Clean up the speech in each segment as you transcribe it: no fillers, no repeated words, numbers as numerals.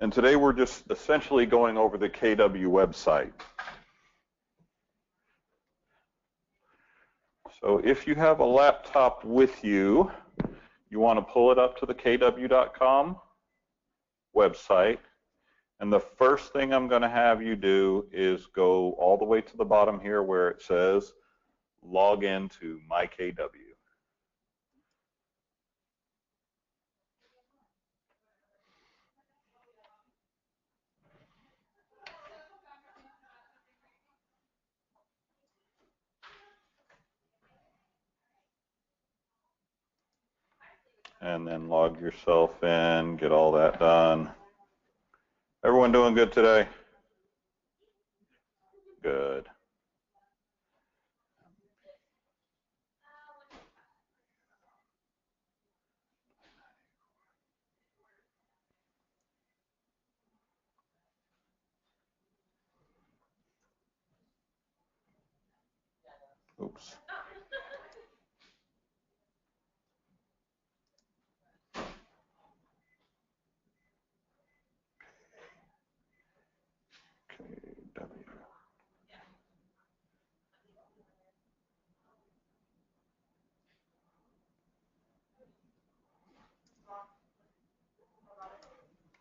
And today we're just essentially going over the KW website. So if you have a laptop with you, you want to pull it up to the kw.com website. And the first thing I'm going to have you do is go all the way to the bottom here where it says log in to MyKW. And then log yourself in, get all that done. Everyone doing good today? Good. Oops. KW.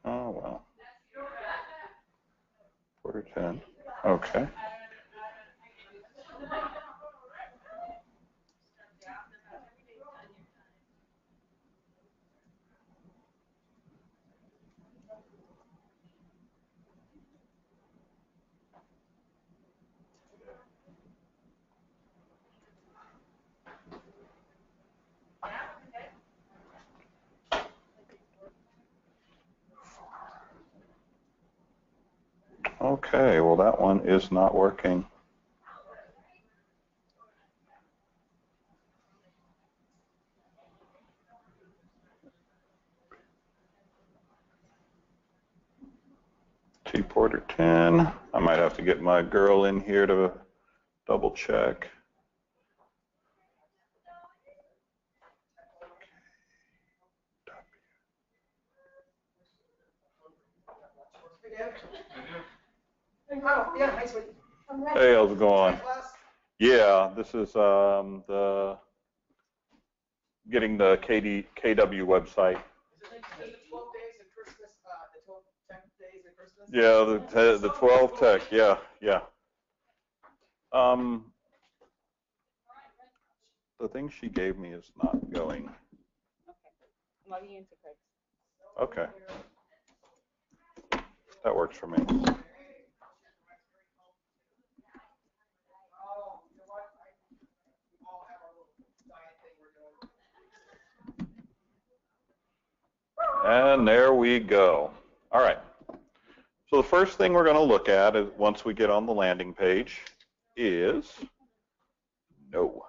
Oh, well. Quarter 10. Okay. Okay, well that one is not working. T-Porter 10. I might have to get my girl in here to double check. Hey, how's it going? Yeah, this is the getting the KW website. Yeah, the 12 tech. Yeah. The thing she gave me is not going. Okay, I'm logging into Craig's. Okay, that works for me. And there we go. All right. So the first thing we're going to look at is once we get on the landing page is no.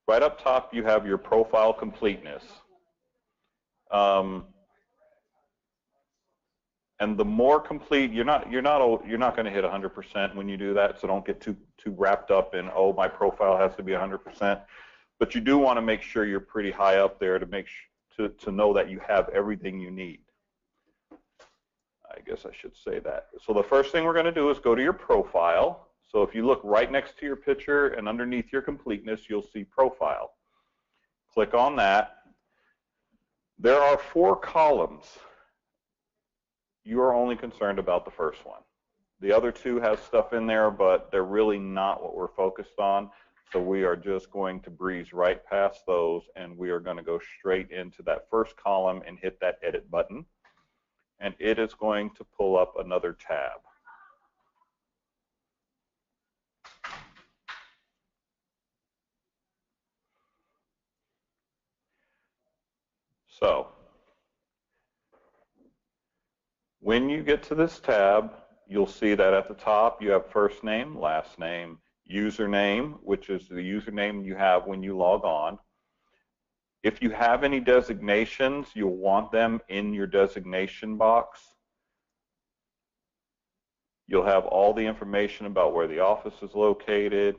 Right up top, you have your profile completeness. And the more complete, you're not going to hit 100% when you do that. So don't get too wrapped up in, oh, my profile has to be 100%. But you do want to make sure you're pretty high up there to know that you have everything you need. I guess I should say that. So the first thing we're going to do is go to your profile. So if you look right next to your picture and underneath your completeness, you'll see profile. Click on that. There are 4 columns. You are only concerned about the first one. The other 2 have stuff in there, but they're really not what we're focused on. So we are just going to breeze right past those, and we are going to go straight into that first column and hit that edit button. And it is going to pull up another tab. So when you get to this tab, you'll see that at the top you have first name, last name, username, which is the username you have when you log on. If you have any designations, you'll want them in your designation box. You'll have all the information about where the office is located.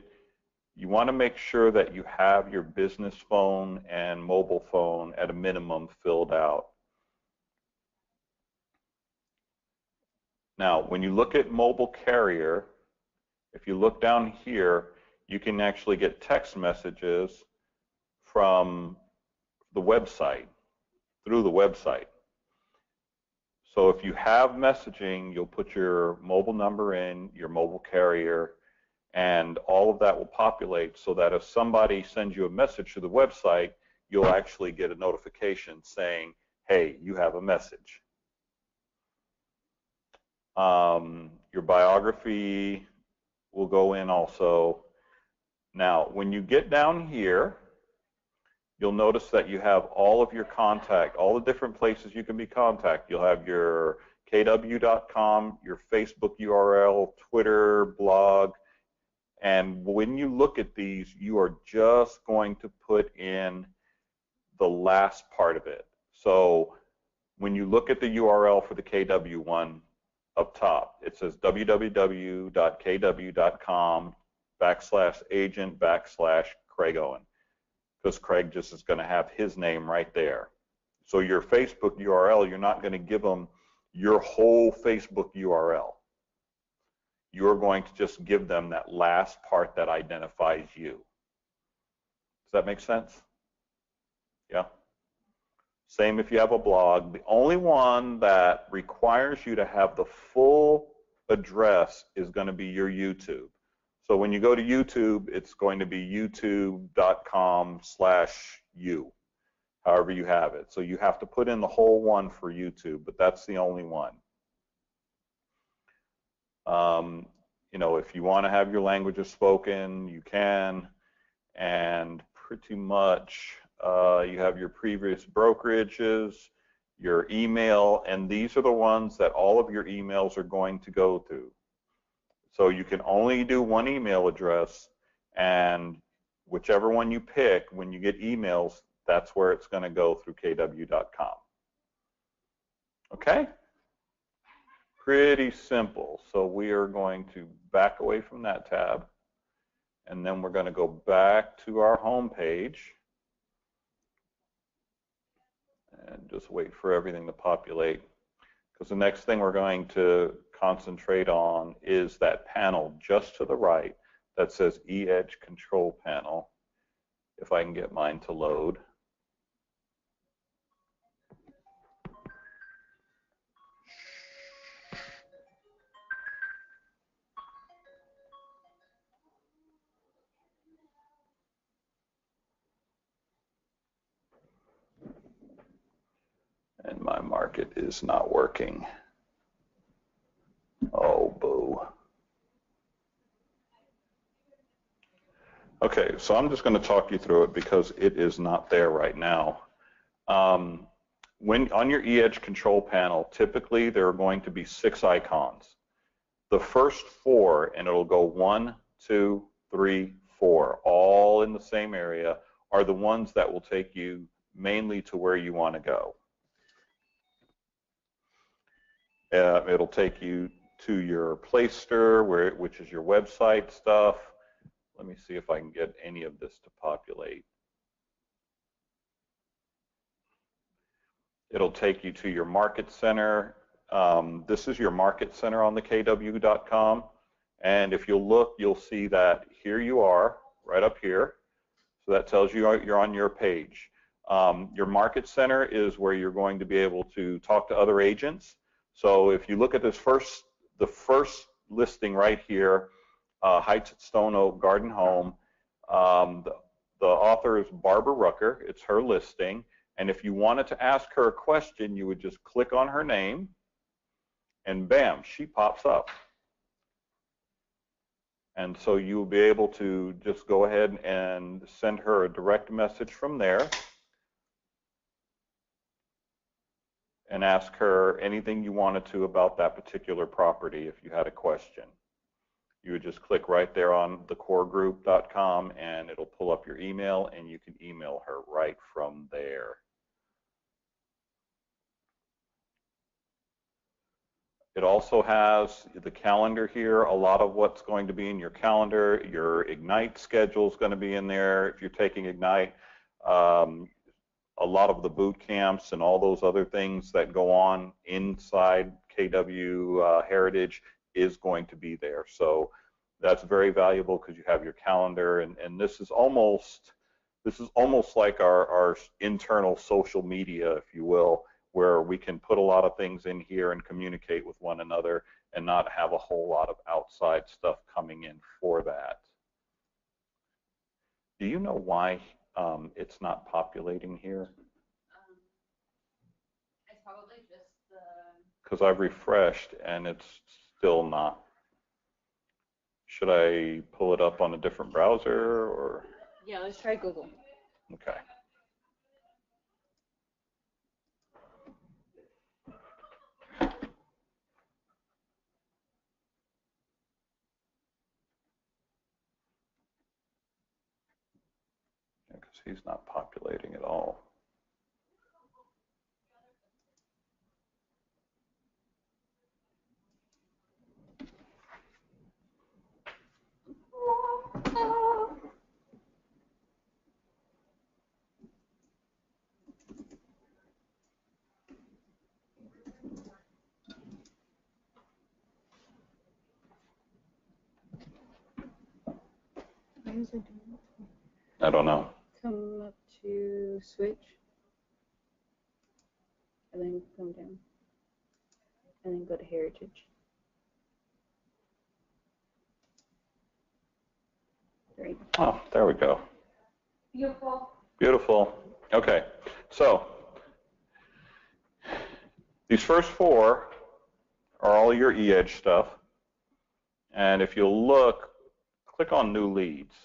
you want to make sure that you have your business phone and mobile phone at a minimum filled out. Now, when you look at mobile carrier, if you look down here, you can actually get text messages from the website, through the website. So if you have messaging, you'll put your mobile number in, your mobile carrier, and all of that will populate so that if somebody sends you a message to the website, you'll actually get a notification saying, hey, you have a message. Your biography will go in also. Now, when you get down here, you'll notice that you have all of your contact, all the different places you can be contacted. You'll have your kw.com, your Facebook URL, Twitter, blog, and when you look at these, you are just going to put in the last part of it. So when you look at the URL for the KW one up top, it says www.kw.com/agent/Craig Owen, because Craig just is going to have his name right there. So your Facebook URL, you're not going to give them your whole Facebook URL. You're going to just give them that last part that identifies you. Does that make sense? Yeah. Same if you have a blog. The only one that requires you to have the full address is going to be your YouTube. So when you go to YouTube, it's going to be youtube.com/you, however you have it. So you have to put in the whole one for YouTube, but that's the only one. You know, if you want to have your languages spoken, you can, and pretty much you have your previous brokerages, your email, and these are the ones that all of your emails are going to go to. So you can only do one email address, and whichever one you pick, when you get emails, that's where it's going to go through kw.com. Okay? Pretty simple. So we are going to back away from that tab, and then we're going to go back to our home page and just wait for everything to populate, because the next thing we're going to concentrate on is that panel just to the right that says eEdge Control Panel. If I can get mine to load. And my market is not working. Oh, boo. Okay, so I'm just going to talk you through it because it is not there right now. When on your eEdge control panel, typically there are going to be 6 icons. The first 4, and it'll go 1, 2, 3, 4, all in the same area, are the ones that will take you mainly to where you want to go. It'll take you to your Playster, which is your website stuff. Let me see if I can get any of this to populate. It'll take you to your Market Center. This is your Market Center on the kw.com. And if you'll look, you'll see that here you are, right up here. So that tells you you're on your page. Your Market Center is where you're going to be able to talk to other agents. So if you look at this the first listing right here, Heights at Stone Oak Garden Home, the author is Barbara Rucker. It's her listing. And if you wanted to ask her a question, you would just click on her name, and bam, she pops up. And so you'll be able to just go ahead and send her a direct message from there and ask her anything you wanted to about that particular property if you had a question. You would just click right there on thecoregroup.com and it'll pull up your email, and you can email her right from there. It also has the calendar here. A lot of what's going to be in your calendar, your Ignite schedule is going to be in there if you're taking Ignite. A lot of the boot camps and all those other things that go on inside KW Heritage is going to be there. So that's very valuable because you have your calendar, and this is almost like our internal social media, if you will, where we can put a lot of things in here and communicate with one another and not have a whole lot of outside stuff coming in for that. Do you know why it's not populating here? It's probably just the... Because I've refreshed and it's still not. Should I pull it up on a different browser or? Yeah, let's try Google. Okay. Because he's not populating at all. Why is it doing that? I don't know. Come up to switch, and then come down, and then go to heritage. Great. Oh, there we go. Beautiful. Beautiful. Okay, so these first four are all your eEdge stuff. And if you'll look, click on New Leads.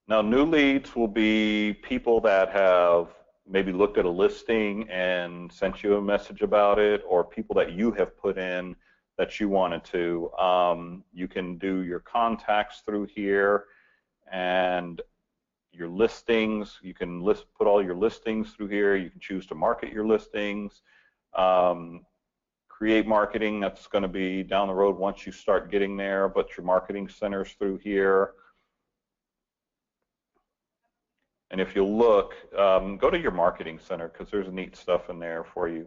Now, new leads will be people that have maybe looked at a listing and sent you a message about it, or people that you have put in that you wanted to. You can do your contacts through here and your listings. You can put all your listings through here. You can choose to market your listings. Create marketing, that's going to be down the road once you start getting there, but your marketing center's through here. And if you look, go to your marketing center because there's neat stuff in there for you.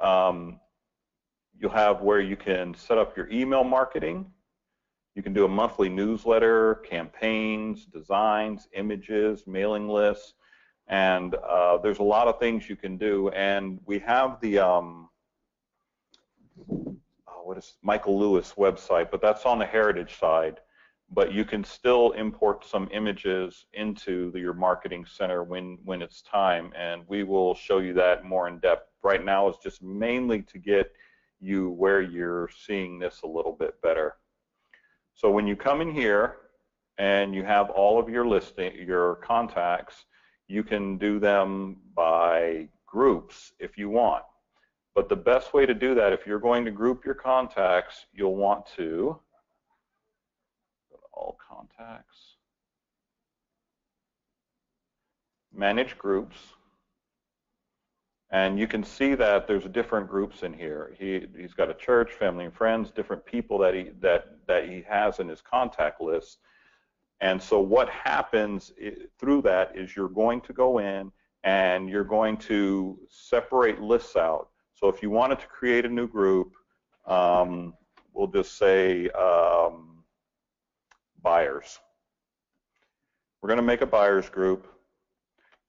You'll have where you can set up your email marketing. You can do a monthly newsletter, campaigns, designs, images, mailing lists, and there's a lot of things you can do. And we have the what is Michael Lewis website, but that's on the Heritage side. But you can still import some images into your marketing center when it's time, and we will show you that more in depth. Right now it's just mainly to get you where you're seeing this a little bit better. So when you come in here and you have all of your contacts, you can do them by groups if you want. But the best way to do that, if you're going to group your contacts, you'll want to go to all contacts, manage groups, and you can see that there's different groups in here. He's got a church, family and friends, different people that he has in his contact list. And so what happens through that is you're going to go in and you're going to separate lists out. So if you wanted to create a new group, we'll just say buyers. We're going to make a buyers group.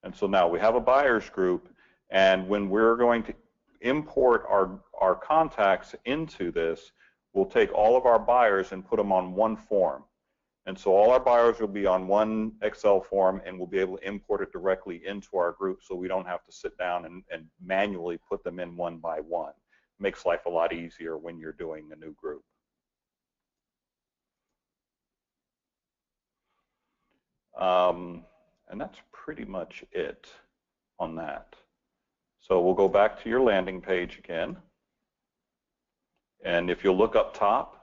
And so now we have a buyers group, and when we're going to import our contacts into this, we'll take all of our buyers and put them on one form. And so all our buyers will be on one Excel form, and we'll be able to import it directly into our group so we don't have to sit down and manually put them in one by one. It makes life a lot easier when you're doing a new group. And that's pretty much it on that. So we'll go back to your landing page again. And if you'll look up top,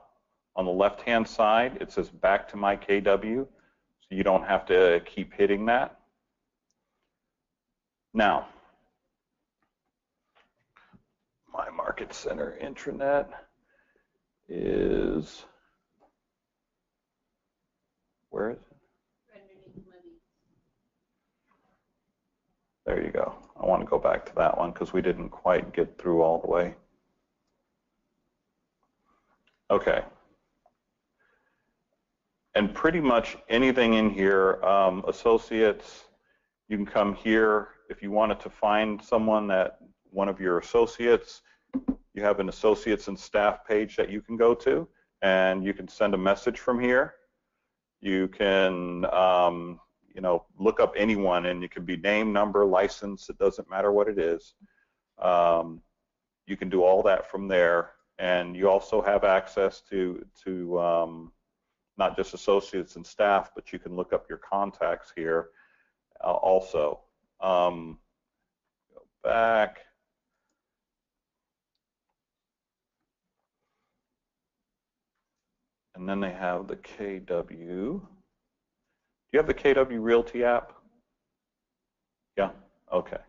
on the left-hand side, it says back to my KW. So So you don't have to keep hitting that. Now, my Market Center intranet is, where is it? There you go. I want to go back to that one because we didn't quite get through all the way. Okay. And pretty much anything in here, associates, you can come here if you wanted to find someone that one of your associates, you have an associates and staff page that you can go to, and you can send a message from here. You can you know, look up anyone, and it could be name, number, license, it doesn't matter what it is. You can do all that from there, and you also have access to not just associates and staff, but you can look up your contacts here also. Go back. And then they have the KW. Do you have the KW Realty app? Yeah? Okay.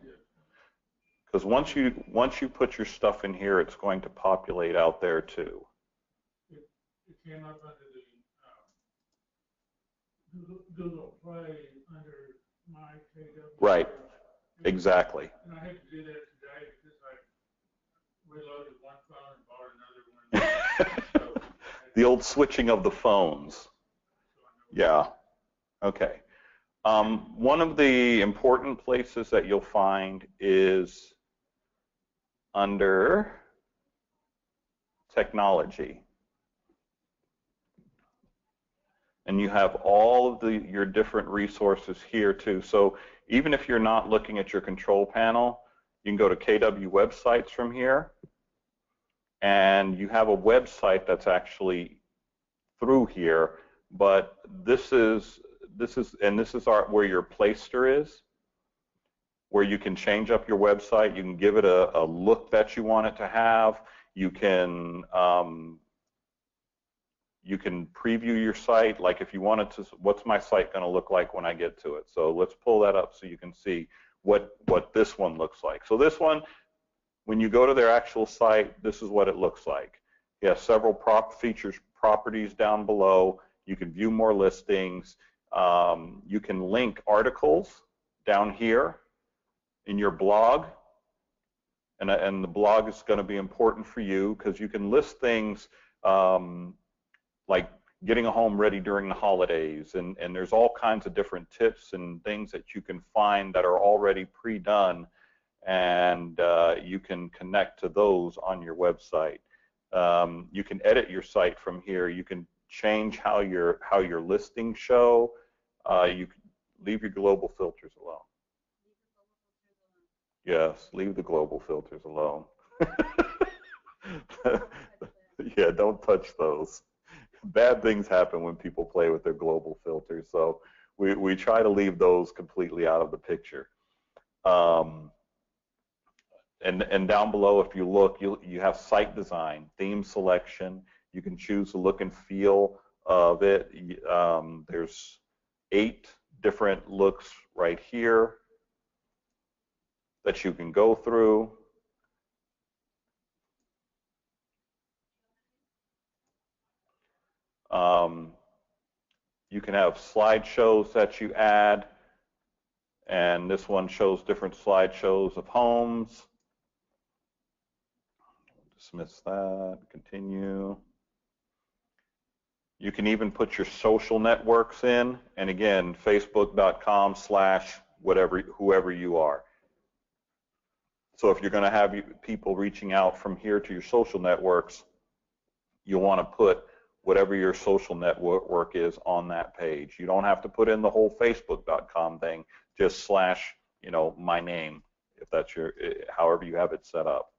Because once you put your stuff in here, it's going to populate out there too. It came up under the Google Play under my KW. Right. Exactly. And I had to do that today because I reloaded one phone and bought another one. The old switching of the phones. Yeah. Okay. One of the important places that you'll find is under technology. And you have all of your different resources here too. So even if you're not looking at your control panel, you can go to KW websites from here, and you have a website that's actually through here, but this is where your Playster is, where you can change up your website. You can give it a look that you want it to have. You can preview your site, like if you wanted to, what's my site going to look like when I get to it? So let's pull that up so you can see what this one looks like. So this one, when you go to their actual site, this is what it looks like. You have several properties down below. You can view more listings. You can link articles down here in your blog, and the blog is going to be important for you because you can list things like getting a home ready during the holidays, and there's all kinds of different tips and things that you can find that are already pre-done, and you can connect to those on your website. You can edit your site from here. You can change how your listings show. You can leave your global filters alone. Yes, leave the global filters alone. Yeah, don't touch those. Bad things happen when people play with their global filters, so we try to leave those completely out of the picture. And down below, if you look, you have site design, theme selection. You can choose the look and feel of it. There's 8 different looks right here that you can go through. You can have slideshows that you add, and this one shows different slideshows of homes. Dismiss that, continue. You can even put your social networks in, and again, facebook.com/whoever you are. So if you're going to have people reaching out from here to your social networks, you'll want to put whatever your social network is on that page. You don't have to put in the whole facebook.com thing, just / my name, if that's however you have it set up.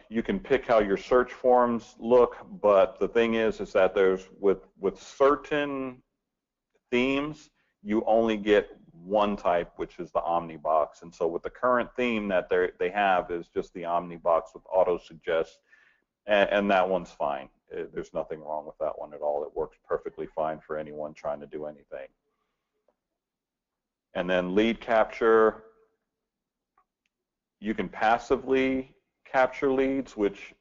You can pick how your search forms look, but the thing is that there's with certain themes, you only get one type, which is the Omnibox. And so with the current theme that they have is just the Omnibox with auto suggest, and that one's fine. There's nothing wrong with that one at all. It works perfectly fine for anyone trying to do anything. And then lead capture, you can passively capture leads, which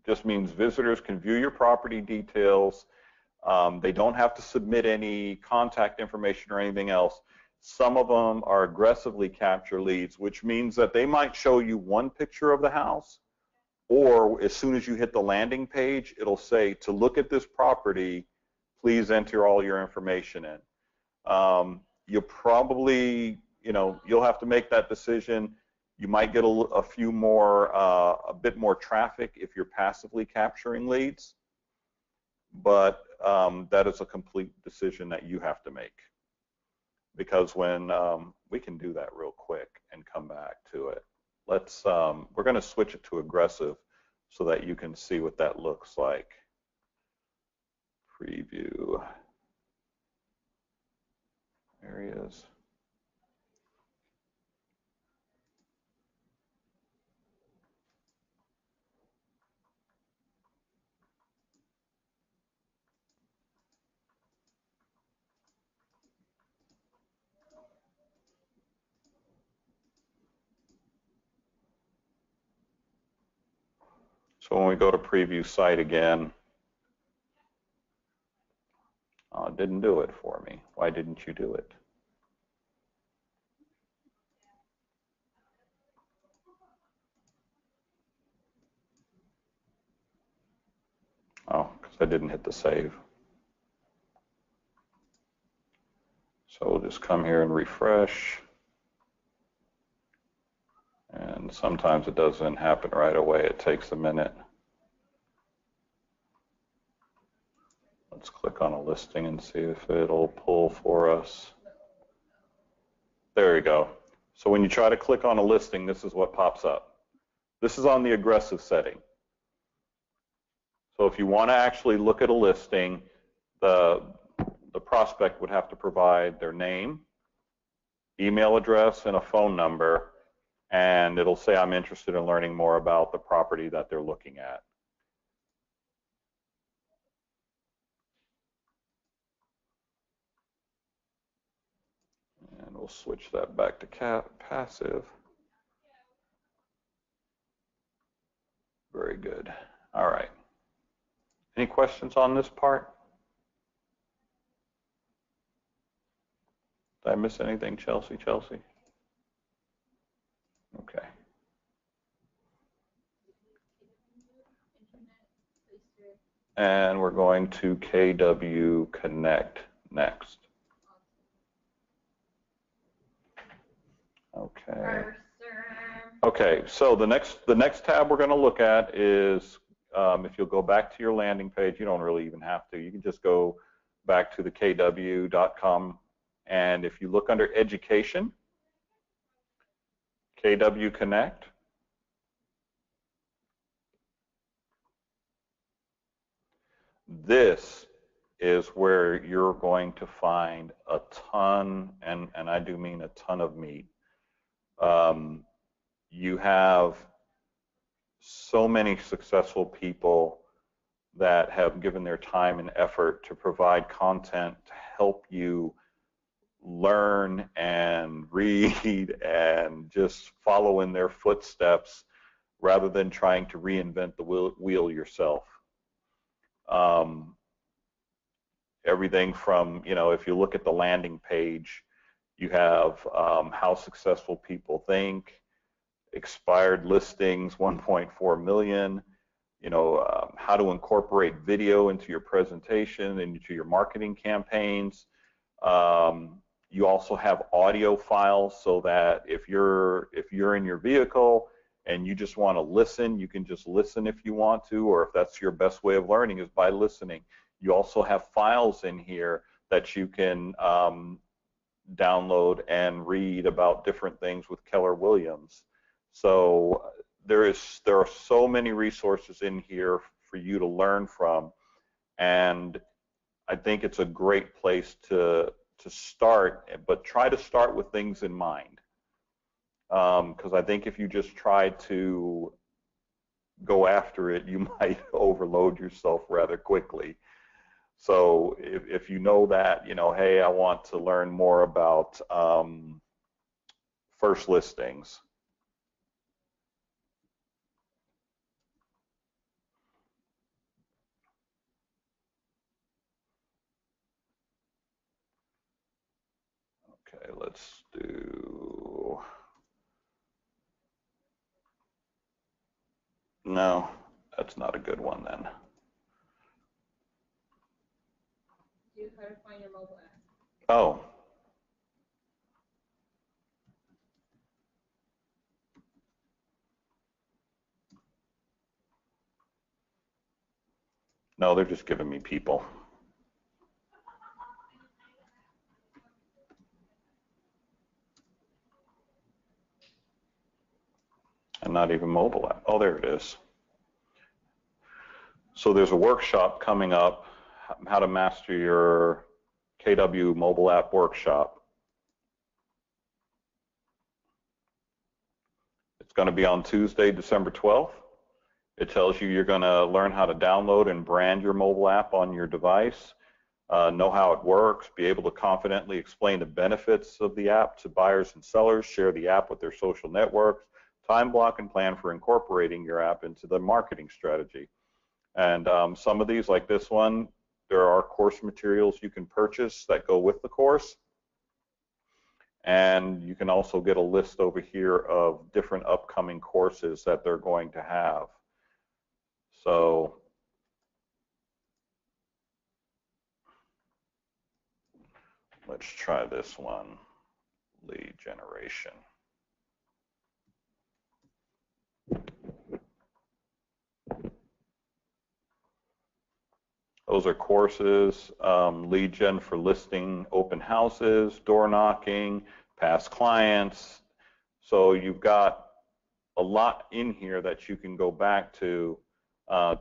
just means visitors can view your property details. They don't have to submit any contact information or anything else. Some of them are aggressively capture leads, which means that they might show you one picture of the house, or as soon as you hit the landing page, it'll say, to look at this property, please enter all your information in. You'll probably, you'll have to make that decision. You might get a few more, a bit more traffic if you're passively capturing leads, but that is a complete decision that you have to make. Because when we can do that real quick and come back to it. We're going to switch it to aggressive so that you can see what that looks like. Preview areas. So when we go to preview site again, it didn't do it for me. Why didn't you do it? Oh, because I didn't hit the save. So we'll just come here and refresh. And sometimes it doesn't happen right away. It takes a minute. Let's click on a listing and see if it'll pull for us. There you go. So when you try to click on a listing, this is what pops up. This is on the aggressive setting. So if you want to actually look at a listing, the prospect would have to provide their name, email address, and a phone number, and it'll say, I'm interested in learning more about the property that they're looking at. And we'll switch that back to passive. Very good. All right. Any questions on this part? Did I miss anything, Chelsea? Okay. And we're going to KW Connect next. Okay. Okay, so the next tab we're going to look at is if you'll go back to your landing page, you don't really even have to. You can just go back to the kw.com, and if you look under Education, KW Connect, this is where you're going to find a ton, and I do mean a ton of meat. You have so many successful people that have given their time and effort to provide content to help you learn and read and just follow in their footsteps rather than trying to reinvent the wheel yourself. Everything from, if you look at the landing page, you have how successful people think, expired listings, 1.4 million, how to incorporate video into your presentation and into your marketing campaigns. You also have audio files so that if you're in your vehicle and you just want to listen, you can just listen if you want to, or if that's your best way of learning is by listening. You also have files in here that you can download and read about different things with Keller Williams. So there are so many resources in here for you to learn from, and I think it's a great place to start, but try to start with things in mind. Because I think if you just try to go after it, you might overload yourself rather quickly. So if you know that, hey, I want to learn more about first listings. Okay, let's do, no, that's not a good one then. Do how to find your mobile app. Oh. No, they're just giving me people. And not even mobile app. Oh, there it is. So there's a workshop coming up, how to master your KW mobile app workshop. It's going to be on Tuesday, December 12th. It tells you you're going to learn how to download and brand your mobile app on your device, know how it works, be able to confidently explain the benefits of the app to buyers and sellers, share the app with their social networks, time block and plan for incorporating your app into the marketing strategy. And some of these, like this one, there are course materials you can purchase that go with the course. And you can also get a list over here of different upcoming courses that they're going to have. So let's try this one, lead generation. Those are courses, lead gen for listing open houses, door knocking, past clients. So you've got a lot in here that you can go back to,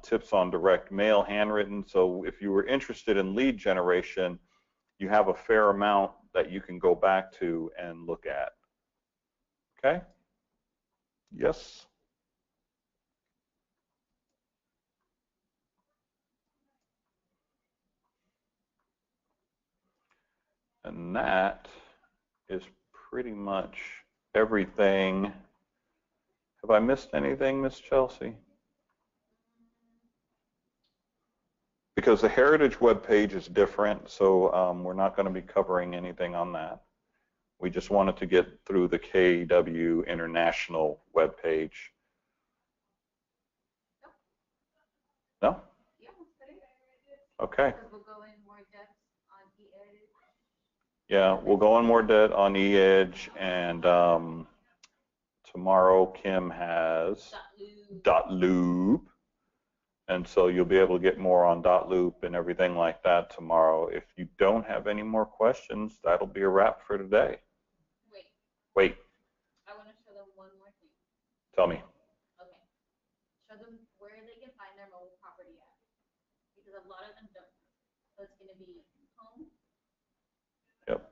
tips on direct mail, handwritten. So if you were interested in lead generation, you have a fair amount that you can go back to and look at. Okay? Yes? And that is pretty much everything. Have I missed anything, Miss Chelsea? Because the Heritage webpage is different, so we're not going to be covering anything on that. We just wanted to get through the KW International webpage. No? Yeah, Okay. we'll go in more depth on eEdge. Yeah, we'll go in more depth on eEdge, and tomorrow Kim has .loop, and so you'll be able to get more on .loop and everything like that tomorrow. If you don't have any more questions, that'll be a wrap for today. Wait. I want to show them one more thing. Tell me. Okay. Show them where they can find their mobile property at, because a lot of them don't. So it's going to be home. Yep.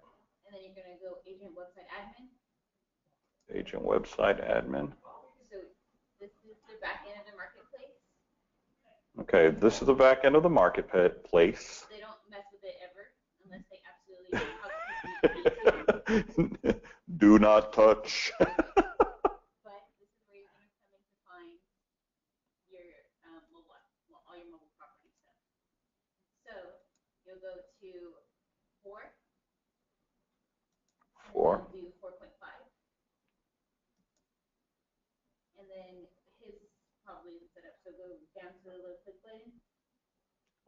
And then you're going to go agent website admin. Agent website admin. So this is the back end of the marketplace. Okay, this is the back end of the marketplace. They don't mess with it ever unless they absolutely need to. Do not touch. But this is where you're going to come in to find your all your mobile property stuff. So you'll go to 4. 4. Do 4.5. And then his probably set up. So go down to the little click button.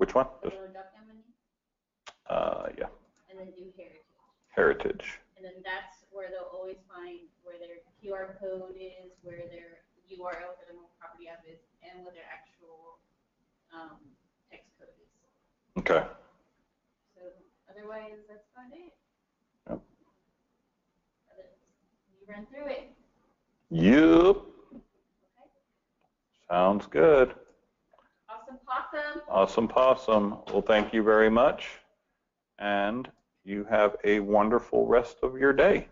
Which one? The little drop down menu. Yeah. And then do heritage. Heritage. And then that's where they'll always find where their QR code is, where their URL for the mobile property app is, and what their actual text code is. Okay. So otherwise, that's about it. Yep. You run through it. Yep. Okay. Sounds good. Awesome possum. Awesome possum. Well, thank you very much. And you have a wonderful rest of your day.